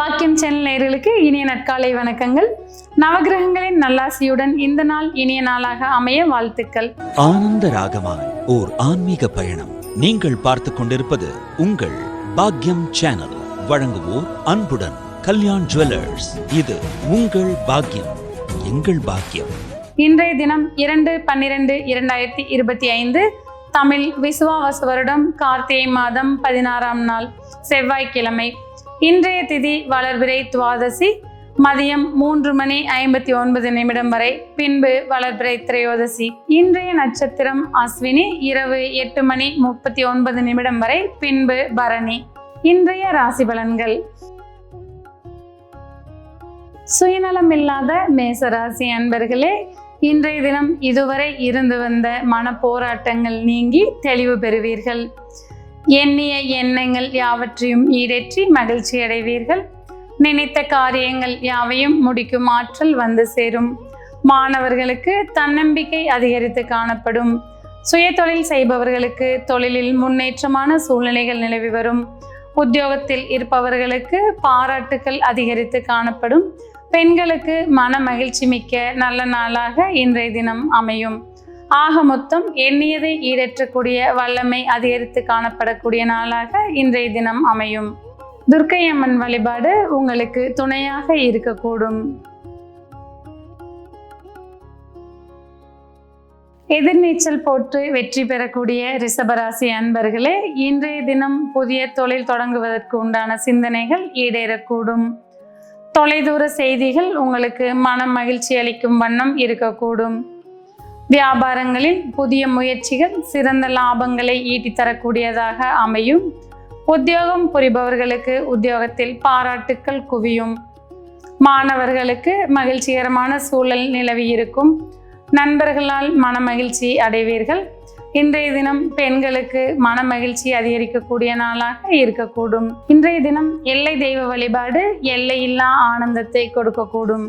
பாக்கியம் சேனல் நேயர்களுக்கு இனிய நற்காலை வணக்கங்கள். நவகிரகங்களின் நல்லாசியுடன் இந்த நாள் இனிய நாளாக அமைய வாழ்த்துக்கள். ஆனந்த ராகமாய் ஓர் ஆன்மீக பயணம். நீங்கள் பார்த்து கொண்டிருப்பது உங்கள் பாக்கியம் சேனல். வழங்குவோர் அன்புடன் கல்யாண் ஜுவல்லர்ஸ். இது உங்கள் பாக்கியம், எங்கள் பாக்கியம். இன்றைய தினம் 2/12/2025 தமிழ் விசுவாவசு வருடம் கார்த்திகை மாதம் 16ஆம் நாள் செவ்வாய்க்கிழமை. இன்றைய திதி வளர்பிறை துவாதசி மதியம் 3:59 வரை, பின்பு வளர்பிறை திரையோதசி. இன்றைய நட்சத்திரம் அஸ்வினி, இரவு 8:39 வரை, பின்பு பரணி. இன்றைய ராசி பலன்கள். சுயநலம் இல்லாத மேசராசி அன்பர்களே, இன்றைய தினம் இதுவரை இருந்து வந்த மன போராட்டங்கள் நீங்கி தெளிவு பெறுவீர்கள். எண்ணிய எண்ணங்கள் யாவற்றையும் ஈடேற்றி மகிழ்ச்சி அடைவீர்கள். நினைத்த காரியங்கள் யாவையும் முடிக்கும் ஆற்றல் வந்து சேரும். மாணவர்களுக்கு தன்னம்பிக்கை அதிகரித்து காணப்படும். சுய தொழில் செய்பவர்களுக்கு தொழிலில் முன்னேற்றமான சூழ்நிலைகள் நிலவி வரும். உத்தியோகத்தில் இருப்பவர்களுக்கு பாராட்டுக்கள் அதிகரித்து காணப்படும். பெண்களுக்கு மன மகிழ்ச்சி மிக்க நல்ல நாளாக இன்றைய தினம் அமையும். ஆக மொத்தம் எண்ணியதை ஈடேற்றக்கூடிய வல்லமை அதிகரித்து காணப்படக்கூடிய நாளாக இன்றைய தினம் அமையும். துர்க்கை அம்மன் வழிபாடு உங்களுக்கு துணையாக இருக்கக்கூடும். எதிர்நீச்சல் போட்டு வெற்றி பெறக்கூடிய ரிஷபராசி அன்பர்களே, இன்றைய தினம் புதிய தொழில் தொடங்குவதற்கு உண்டான சிந்தனைகள் ஈடேறக்கூடும். தொலைதூர செய்திகள் உங்களுக்கு மன மகிழ்ச்சி அளிக்கும் வண்ணம் இருக்கக்கூடும். வியாபாரங்களில் புதிய முயற்சிகள் சிறந்த லாபங்களை ஈட்டித்தரக்கூடியதாக அமையும். உத்தியோகம் புரிபவர்களுக்கு உத்தியோகத்தில் பாராட்டுக்கள் குவியும். மாணவர்களுக்கு மகிழ்ச்சிகரமான சூழல் நிலவி இருக்கும். நண்பர்களால் மன மகிழ்ச்சி அடைவீர்கள். இன்றைய தினம் பெண்களுக்கு மன மகிழ்ச்சி அதிகரிக்கக்கூடிய நாளாக இருக்கக்கூடும். இன்றைய தினம் எல்லை தெய்வ வழிபாடு எல்லையில்லா ஆனந்தத்தை கொடுக்கக்கூடும்.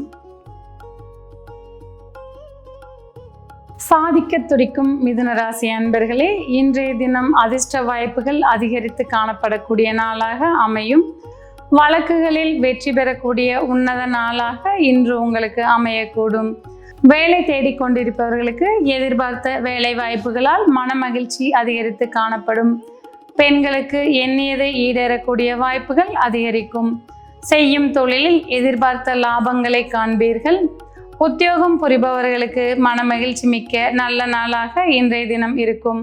சாதிக்க துடிக்கும் மிதுன ராசி அன்பர்களே, இன்றைய தினம் அதிர்ஷ்ட வாய்ப்புகள் அதிகரித்து காணப்படக்கூடிய நாளாக அமையும். வழக்குகளில் வெற்றி பெறக்கூடிய உன்னத நாளாக இன்று உங்களுக்கு அமையக்கூடும். வேலை தேடிக்கொண்டிருப்பவர்களுக்கு எதிர்பார்த்த வேலை வாய்ப்புகளால் மன மகிழ்ச்சி அதிகரித்து காணப்படும். பெண்களுக்கு எண்ணியதை ஈடேறக்கூடிய வாய்ப்புகள் அதிகரிக்கும். செய்யும் தொழிலில் எதிர்பார்த்த லாபங்களை காண்பீர்கள். உத்தியோகம் புரிபவர்களுக்கு மன மகிழ்ச்சி மிக்க நல்ல நாளாக இன்றைய தினம் இருக்கும்.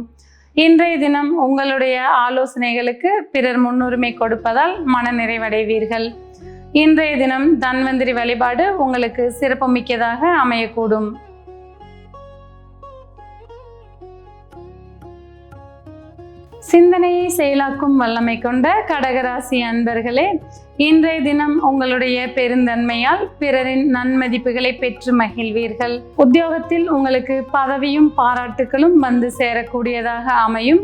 இன்றைய தினம் உங்களுடைய ஆலோசனைகளுக்கு பிறர் முன்னுரிமை கொடுப்பதால் மன நிறைவடைவீர்கள். இன்றைய தினம் தன்வந்திரி வழிபாடு உங்களுக்கு சிறப்பு மிக்கதாக அமையக்கூடும். சிந்தனையை செயலாக்கும் வல்லமை கொண்ட கடகராசி அன்பர்களே, இன்றைய தினம் உங்களுடைய பெருந்தன்மையால் பிறரின் நன்மதிப்புகளை பெற்று மகிழ்வீர்கள். உத்தியோகத்தில் உங்களுக்கு பதவியும் பாராட்டுகளும் வந்து சேரக்கூடியதாக அமையும்.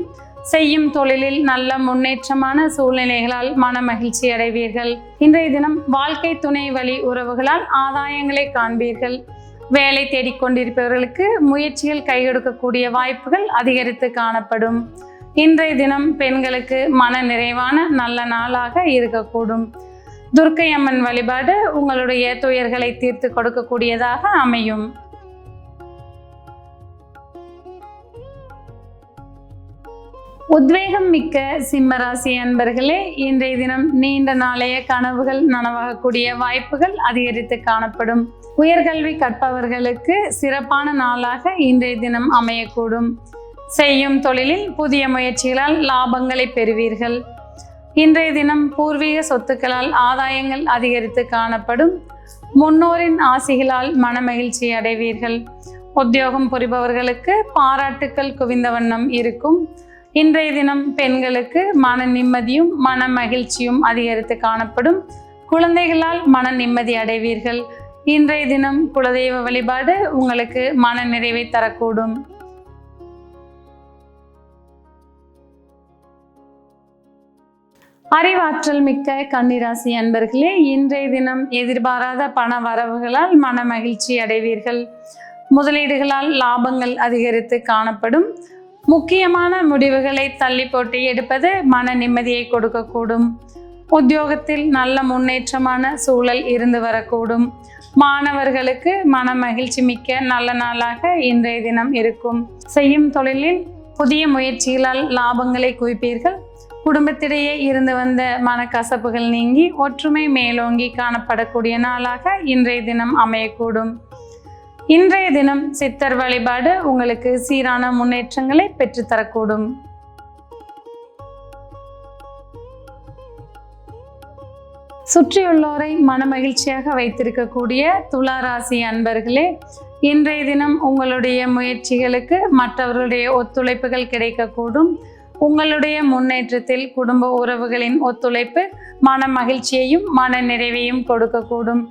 செய்யும் தொழிலில் நல்ல முன்னேற்றமான சூழ்நிலைகளால் மன மகிழ்ச்சி அடைவீர்கள். இன்றைய தினம் வாழ்க்கை துணை வழி உறவுகளால் ஆதாயங்களை காண்பீர்கள். வேலை தேடிக்கொண்டிருப்பவர்களுக்கு முயற்சிகள் கையெடுக்கக்கூடிய வாய்ப்புகள் அதிகரித்து காணப்படும். இன்றைய தினம் பெண்களுக்கு மன நிறைவான நல்ல நாளாக இருக்கக்கூடும். துர்க்கை அம்மன் வழிபாடு உங்களுடைய துயர்களை தீர்த்து கொடுக்கக்கூடியதாக அமையும். உத்வேகம் மிக்க சிம்மராசி அன்பர்களே, இன்றைய தினம் நீண்ட நாளைய கனவுகள் நனவாகக்கூடிய வாய்ப்புகள் அதிகரித்து காணப்படும். உயர்கல்வி கற்பவர்களுக்கு சிறப்பான நாளாக இன்றைய தினம் அமையக்கூடும். செய்யும் தொழிலில் புதிய முயற்சிகளால் லாபங்களை பெறுவீர்கள். இன்றைய தினம் பூர்வீக சொத்துக்களால் ஆதாயங்கள் அதிகரித்து காணப்படும். முன்னோரின் ஆசிகளால் மன மகிழ்ச்சி அடைவீர்கள். உத்தியோகம் புரிபவர்களுக்கு பாராட்டுக்கள் குவிந்த வண்ணம் இருக்கும். இன்றைய தினம் பெண்களுக்கு மன நிம்மதியும் மன மகிழ்ச்சியும் அதிகரித்து காணப்படும். குழந்தைகளால் மன நிம்மதி அடைவீர்கள். இன்றைய தினம் குலதெய்வ வழிபாடு உங்களுக்கு மன நிறைவை தரக்கூடும். அறிவாற்றல் மிக்க கன்னிராசி அன்பர்களே, இன்றைய தினம் எதிர்பாராத பண வரவுகளால் மன மகிழ்ச்சி அடைவீர்கள். முதலீடுகளால் லாபங்கள் அதிகரித்து காணப்படும். முக்கியமான முடிவுகளை தள்ளி போட்டு எடுப்பது மன நிம்மதியை கொடுக்கக்கூடும். உத்தியோகத்தில் நல்ல முன்னேற்றமான சூழல் இருந்து வரக்கூடும். மாணவர்களுக்கு மன மகிழ்ச்சி மிக்க நல்ல நாளாக இன்றைய தினம் இருக்கும். செய்யும் தொழிலில் புதிய முயற்சிகளால் லாபங்களை குவிப்பீர்கள். குடும்பத்திடையே இருந்து வந்த மனக்கசப்புகள் நீங்கி ஒற்றுமை மேலோங்கி காணப்படக்கூடிய நாளாக இன்றைய தினம் அமையக்கூடும். இன்றைய தினம் சித்தர் வழிபாடு உங்களுக்கு சீரான முன்னேற்றங்களை பெற்றுத்தரக்கூடும். சுற்றியுள்ளோரை மனமகிழ்ச்சியாக வைத்திருக்கக்கூடிய துலா ராசி அன்பர்களே, இன்றைய தினம் உங்களுடைய முயற்சிகளுக்கு மற்றவர்களுடைய ஒத்துழைப்புகள் கிடைக்கக்கூடும். உங்களுடைய முன்னேற்றத்தில் குடும்ப உறவுகளின் ஒத்துழைப்பு மன மகிழ்ச்சியையும் மன நிறைவையும் கொடுக்கக்கூடும்.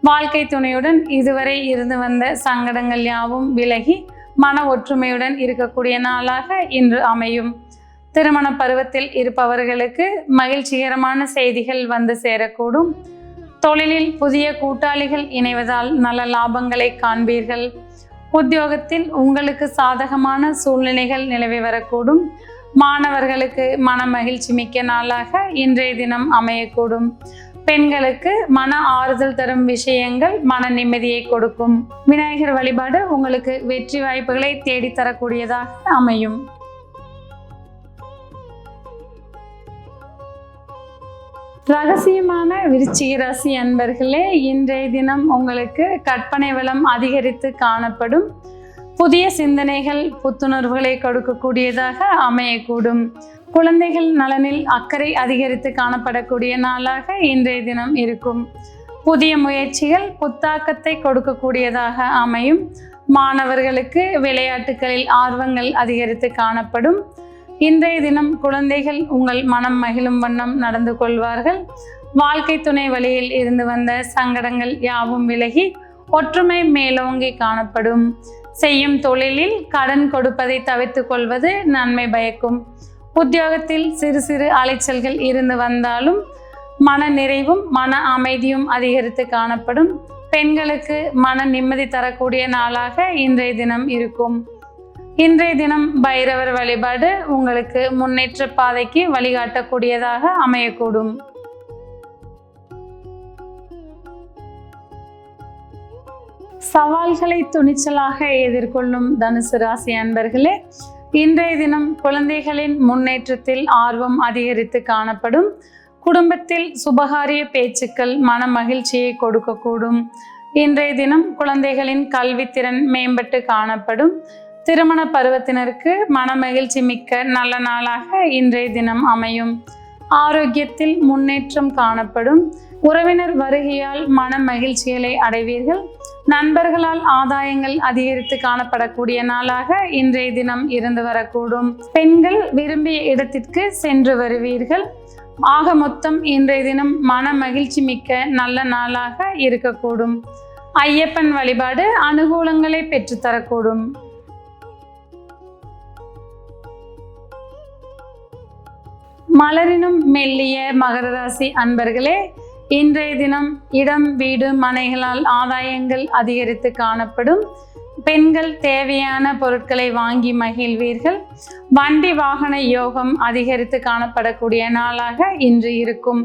வாழ்க்கை துணையுடன் இதுவரை இருந்து வந்த சங்கடங்கள் யாவும் விலகி மன ஒற்றுமையுடன் இருக்கக்கூடிய நாளாக இன்று அமையும். திருமண பருவத்தில் இருப்பவர்களுக்கு மகிழ்ச்சிகரமான செய்திகள் வந்து சேரக்கூடும். தொழிலில் புதிய கூட்டாளிகள் இணைவதால் நல்ல லாபங்களை காண்பீர்கள். உத்தியோகத்தில் உங்களுக்கு சாதகமான சூழ்நிலைகள் நிலவி வரக்கூடும். மாணவர்களுக்கு மன மகிழ்ச்சி மிக்க நாளாக இன்றைய தினம் அமையக்கூடும். பெண்களுக்கு மன ஆறுதல் தரும் விஷயங்கள் மன நிம்மதியை கொடுக்கும். விநாயகர் வழிபாடு உங்களுக்கு வெற்றி வாய்ப்புகளை தேடித்தரக்கூடியதாக அமையும். ரகசியமான விருச்சிக ராசி அன்பர்களே, இன்றைய தினம் உங்களுக்கு கற்பனை வளம் அதிகரித்து காணப்படும். புதிய சிந்தனைகள் புத்துணர்வுகளை கொடுக்கக்கூடியதாக அமையக்கூடும். குழந்தைகள் நலனில் அக்கறை அதிகரித்து காணப்படக்கூடிய நாளாக இன்றைய தினம் இருக்கும். புதிய முயற்சிகள் புத்தாக்கத்தை கொடுக்கக்கூடியதாக அமையும். மாணவர்களுக்கு விளையாட்டுகளில் ஆர்வங்கள் அதிகரித்து காணப்படும். இன்றைய தினம் குழந்தைகள் உங்கள் மனம் மகிழும் வண்ணம் நடந்து கொள்வார்கள். வாழ்க்கை துணை வழியில் இருந்து வந்த சங்கடங்கள் யாவும் விலகி ஒற்றுமை மேலோங்கி காணப்படும். செய்யும் தொழிலில் கடன் கொடுப்பதை தவிர்த்து கொள்வது நன்மை பயக்கும். உத்தியோகத்தில் சிறு சிறு அலைச்சல்கள் இருந்து வந்தாலும் மன நிறைவும் மன அமைதியும் அதிகரித்து காணப்படும். பெண்களுக்கு மன நிம்மதி தரக்கூடிய நாளாக இன்றைய தினம் இருக்கும். இன்றைய தினம் பைரவர் வழிபாடு உங்களுக்கு முன்னேற்ற பாதைக்கு வழிகாட்டக்கூடியதாக அமையக்கூடும். சவால்களை துணிச்சலாக எதிர்கொள்ளும் தனுசு ராசி அன்பர்களே, இன்றைய தினம் குழந்தைகளின் முன்னேற்றத்தில் ஆர்வம் அதிகரித்து காணப்படும். குடும்பத்தில் சுபகாரிய பேச்சுக்கள் மன மகிழ்ச்சியை கொடுக்கக்கூடும். இன்றைய தினம் குழந்தைகளின் கல்வித்திறன் மேம்பட்டு காணப்படும். திருமண பருவத்தினருக்கு மன மகிழ்ச்சி மிக்க நல்ல நாளாக இன்றைய தினம் அமையும். ஆரோக்கியத்தில் முன்னேற்றம் காணப்படும். உறவினர் வருகையால் மன மகிழ்ச்சிகளை அடைவீர்கள். நண்பர்களால் ஆதாயங்கள் அதிகரித்து காணப்படக்கூடிய நாளாக இன்றைய தினம் இருந்து வரக்கூடும். பெண்கள் விரும்பிய இடத்திற்கு சென்று வருவீர்கள். ஆக மொத்தம் இன்றைய தினம் மன மகிழ்ச்சி மிக்க நல்ல நாளாக இருக்கக்கூடும். ஐயப்பன் வழிபாடு அனுகூலங்களை பெற்றுத்தரக்கூடும். மலரினும் மெல்லிய மகர ராசி அன்பர்களே, இன்றைய தினம் இடம் வீடு மனைகளால் ஆதாயங்கள் அதிகரித்து காணப்படும். பெண்கள் தேவையான பொருட்களை வாங்கி மகிழ்வீர்கள். வண்டி வாகன யோகம் அதிகரித்து காணப்படக்கூடிய நாளாக இன்று இருக்கும்.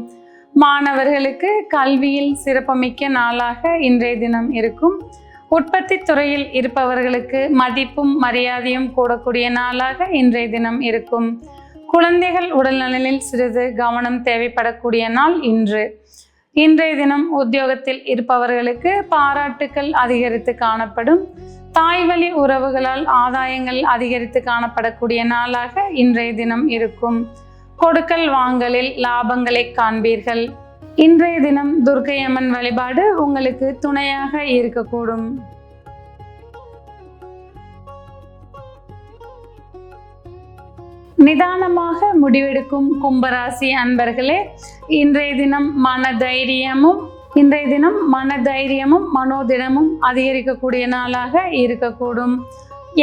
மாணவர்களுக்கு கல்வியில் சிறப்புமிக்க நாளாக இன்றைய தினம் இருக்கும். உற்பத்தி துறையில் இருப்பவர்களுக்கு மதிப்பும் மரியாதையும் கூடக்கூடிய நாளாக இன்றைய தினம் இருக்கும். குழந்தைகள் உடல்நலனில் சிறிது கவனம் தேவைப்படக்கூடிய நாள் இன்று. இன்றைய தினம் உத்தியோகத்தில் இருப்பவர்களுக்கு பாராட்டுக்கள் அதிகரித்து காணப்படும். தாய் வழி உறவுகளால் ஆதாயங்கள் அதிகரித்து காணப்படக்கூடிய நாளாக இன்றைய தினம் இருக்கும். கொடுக்கல் வாங்கலில் லாபங்களை காண்பீர்கள். இன்றைய தினம் துர்க்கை அம்மன் வழிபாடு உங்களுக்கு துணையாக இருக்கக்கூடும். நிதானமாக முடிவெடுக்கும் கும்பராசி அன்பர்களே, இன்றைய தினம் மன தைரியமும் மனோதிடமும் அதிகரிக்கக்கூடிய நாளாக இருக்கக்கூடும்.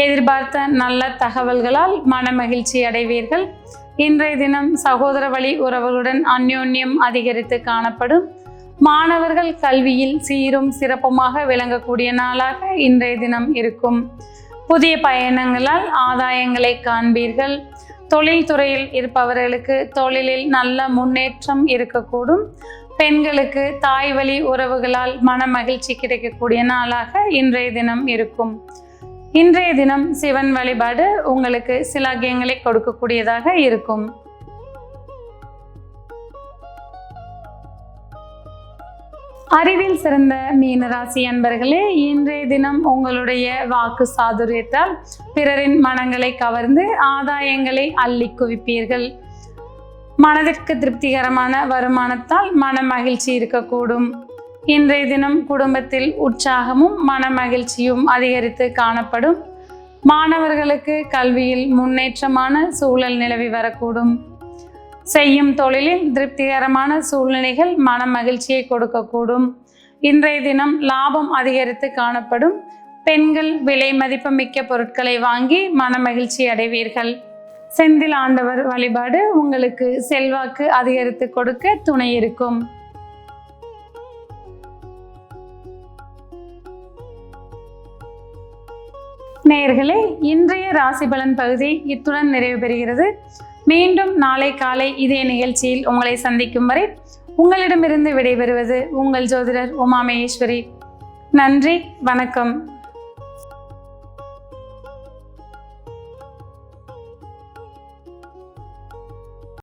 எதிர்பார்த்த நல்ல தகவல்களால் மன மகிழ்ச்சி அடைவீர்கள். இன்றைய தினம் சகோதர வழி உறவுகளுடன் அந்யோன்யம் அதிகரித்து காணப்படும். மாணவர்கள் கல்வியில் சீரும் சிறப்புமாக விளங்கக்கூடிய நாளாக இன்றைய தினம் இருக்கும். புதிய பயணங்களால் ஆதாயங்களை காண்பீர்கள். தொழில் துறையில் இருப்பவர்களுக்கு தொழிலில் நல்ல முன்னேற்றம் இருக்கக்கூடும். பெண்களுக்கு தாய் வழி உறவுகளால் மன மகிழ்ச்சி கிடைக்கக்கூடிய நாளாக இன்றைய தினம் இருக்கும். இன்றைய தினம் சிவன் வழிபாடு உங்களுக்கு சிலாகியங்களை கொடுக்கக்கூடியதாக இருக்கும். அறிவில் சிறந்த மீனராசி அன்பர்களே, இன்றைய தினம் உங்களுடைய வாக்கு சாதுரியத்தால் பிறரின் மனங்களை கவர்ந்து ஆதாயங்களை அள்ளி குவிப்பீர்கள். மனதிற்கு திருப்திகரமான வருமானத்தால் மன மகிழ்ச்சி இருக்கக்கூடும். இன்றைய தினம் குடும்பத்தில் உற்சாகமும் மன மகிழ்ச்சியும் அதிகரித்து காணப்படும். மாணவர்களுக்கு கல்வியில் முன்னேற்றமான சூழல் நிலவி வரக்கூடும். செய்யும் தொழிலில் திருப்திகரமான சூழ்நிலைகள் மன மகிழ்ச்சியை கொடுக்கக்கூடும். இன்றைய தினம் லாபம் அதிகரித்து காணப்படும். பெண்கள் விலை மதிப்புமிக்க பொருட்களை வாங்கி மன மகிழ்ச்சி அடைவீர்கள். செந்தில் ஆண்டவர் வழிபாடு உங்களுக்கு செல்வாக்கு அதிகரித்து கொடுக்க துணை இருக்கும். நேயர்களே, இன்றைய ராசி பலன் பகுதி இத்துடன் நிறைவு பெறுகிறது. மீண்டும் நாளை காலை இதே நிகழ்ச்சியில் உங்களை சந்திக்கும் வரை உங்களிடமிருந்து விடைபெறுவது உங்கள் ஜோதிடர் உமா மகேஸ்வரி. நன்றி, வணக்கம்.